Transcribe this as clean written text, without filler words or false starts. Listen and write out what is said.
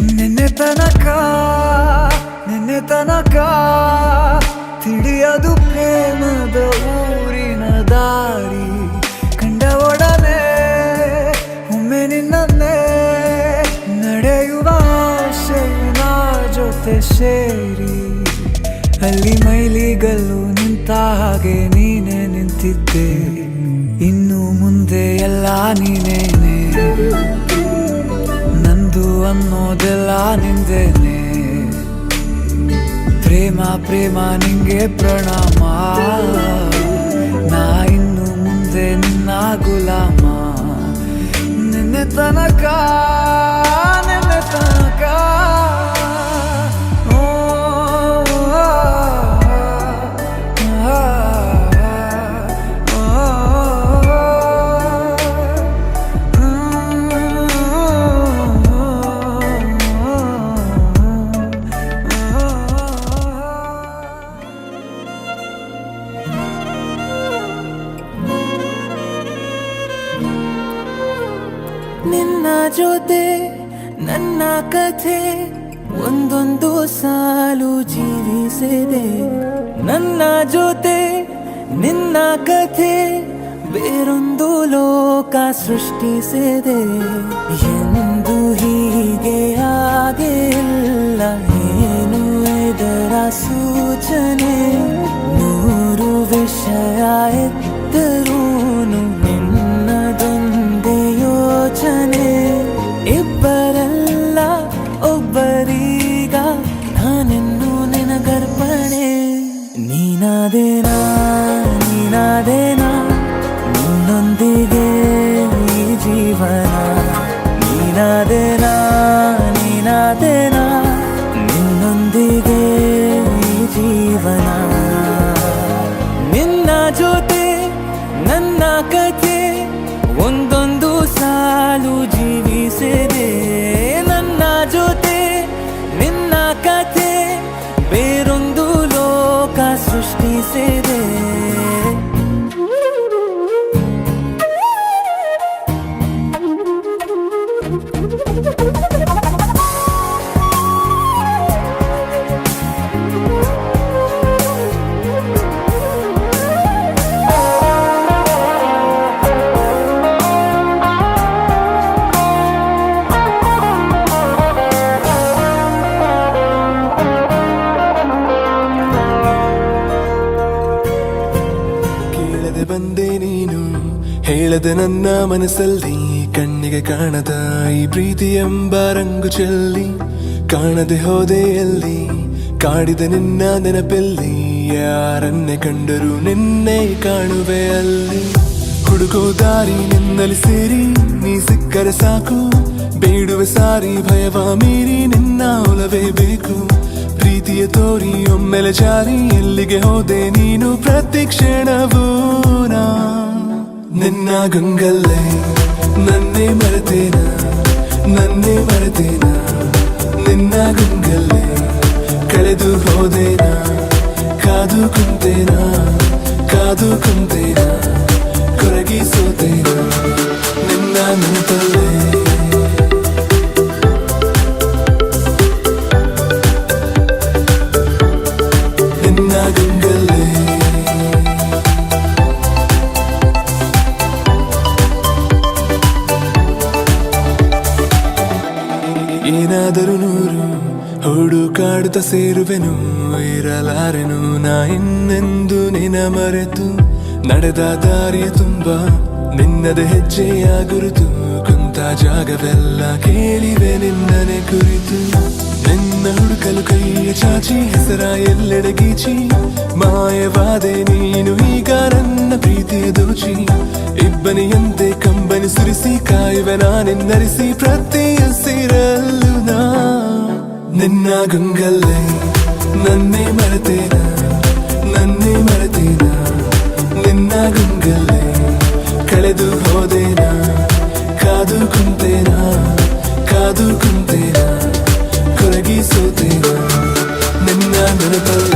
ನಿನ್ನೆ ತನಕ ತಿಳಿಯದು ಪ್ರೇಮದ ಊರಿನ ದಾರಿ. ಕಂಡ ಒಡನೆ ಒಮ್ಮೆ ನಿನ್ನೇ ನಡೆಯುವ ಆಸೆಯ ಜೊತೆ ಸೇರಿ, ಅಲ್ಲಿ ಮೈಲಿಗಲ್ಲು ನಿಂತ ಹಾಗೆ ನೀನೆ ನಿಂತಿದ್ದೆ. ಇನ್ನು ಮುಂದೆ ಎಲ್ಲ ನೀನೇನೆ, ನಂದು ಅನ್ನೋದೆಲ್ಲ ನಿಂದೇನೆ. ಪ್ರೇಮ ಪ್ರೇಮ ನಿಂಗೆ ಪ್ರಣಾಮ, ನಾ ಇನ್ನು ಮುಂದೆ ನಿನ್ನ ಗುಲಾಮ. ನಿನ್ನೆ ತನಕ ನಿನ್ನ ಜೊತೆ ನನ್ನ ಕಥೆ ಒಂದೊಂದು ಸಾಲು ಜೀವಿಸಿದೆ. ನನ್ನ ಜೊತೆ ನಿನ್ನ ಕಥೆ ಬೇರೊಂದು ಲೋಕ ಸೃಷ್ಟಿಸಿದೆ. ಎಂದು ಹೀಗೆ ಆಗಿಲ್ಲ, ಏನು ಇದರ ಸೂಚನೆ? ನೂರು ವಿಷಯ ಎತ್ತರೂನು ನಿನ್ನದೊಂದೇ ಯೋಚನೆ. ಇಬ್ಬರಲ್ಲ ಒಬ್ಬರೀಗ ನಾನೆನ್ನು ನಿನಗರ್ಪಣೆ. ನೀನಾದೇನಾ ನಿನ್ನೊಂದಿಗೆ ಈ ಜೀವನ. ನೀನಾದೇನಾ ನಿನ್ನೊಂದಿಗೆ ಈ ಜೀವನ. ನಿನ್ನ ಜೊತೆ ನನ್ನ ಕಥೆ ಒಂದೊಂದು ಸಾಲು ಜೀವಿಸಿದೆ. ನನ್ನ ಜೊತೆ ನಿನ್ನ ಕಥೆ ಬೇರೊಂದು ಲೋಕ ಸೃಷ್ಟಿಸಿದೆ. ಬಂದೆ ನೀನು ಹೇಳದೆ ನನ್ನ ಮನಸ್ಸಲ್ಲಿ, ಕಣ್ಣಿಗೆ ಕಾಣದ ಈ ಪ್ರೀತಿ ಎಂಬ ರಂಗು ಚೆಲ್ಲಿ. ಕಾಣದೆ ಹೋದೆ ಎಲ್ಲಿ, ಕಾಡಿದ ನಿನ್ನ ನೆನಪೆಲ್ಲಿ. ಯಾರನ್ನೇ ಕಂಡರೂ ನಿನ್ನೆ ಕಾಣುವೆ ಅಲ್ಲಿ. ಹುಡುಕೋ ದಾರಿ ನಿನ್ನಲ್ಲಿ ಸೇರಿ, ನೀ ಸಿಕ್ಕರೆ ಸಾಕು. ಬೇಡುವೆ ಸಾರಿ ಭಯವ ಮೀರಿ, ನಿನ್ನ ಒಲವೇ ಬೇಕು. ಪ್ರೀತಿಯ ತೋರಿ ಒಮ್ಮೆಲೆ ಜಾರಿ, ಎಲ್ಲಿಗೆ ಹೋದೆ ನೀನು ಪ್ರತಿ ಕ್ಷಣವೂ. ನಿನ್ನ ಗಂಗಲ್ಲೇ ನನ್ನೇ ಮರೆತೇನ, ನಿನ್ನ ಗಂಗಲ್ಲೇ ಕಳೆದು ಹೋದೇನಾ. ಕಾದು ಕುಂತೇನ ಕೊರಗಿ ಸೋತೇನ ನಿನ್ನ ನೆನಪಲ್ಲೇ. ಏನಾದರೂ ನೂರು ಹುಡುಕಾಡುತ್ತ ಸೇರುವೆನು, ಇರಲಾರೆನು ನಾ ಇನ್ನೆಂದು ನಿನ ಮರೆತು. ನಡೆದ ದಾರಿಯ ತುಂಬ ನಿನ್ನದ ಹೆಜ್ಜೆಯ ಗುರುತು, ಕುಂತ ಜಾಗವೆಲ್ಲ ಕೇಳಿವೆ ನಿನ್ನನೆ ಕುರಿತು. ನಿನ್ನ ಹುಡುಕಲು ಕೈಯ ಚಾಚಿ, ಹೆಸರ ಎಲ್ಲೆಡೆ ಗೀಚಿ. ಮಾಯವಾದೆ ನೀನು ಈಗ ನನ್ನ ಪ್ರೀತಿಯ ದೋಚಿ. ಇಬ್ಬನಿಯಂತೆ ಕಂಬನಿ ಸುರಿಸಿ, ಕಾಯುವೆ ನಾನೆನ್ನರಿಸಿ ಪ್ರತಿ ಹಸಿರಲ್ಲೂ ನಾ. ನಿನ್ನ ಗಂಗಲ್ಲೇ ನನ್ನೇ ಮರೆತೇನ, ನಿನ್ನ ಗಂಗಲ್ಲೇ ಕಳೆದು ಹೋದೇನಾ. ಕಾದು ಕುಂತೇನಾ ಕಾದು ಕುಂತೇನಾ ಕೊರಗಿ ಸೋತೇನಾ ನಿನ್ನ ನೆನಪಲ್ಲ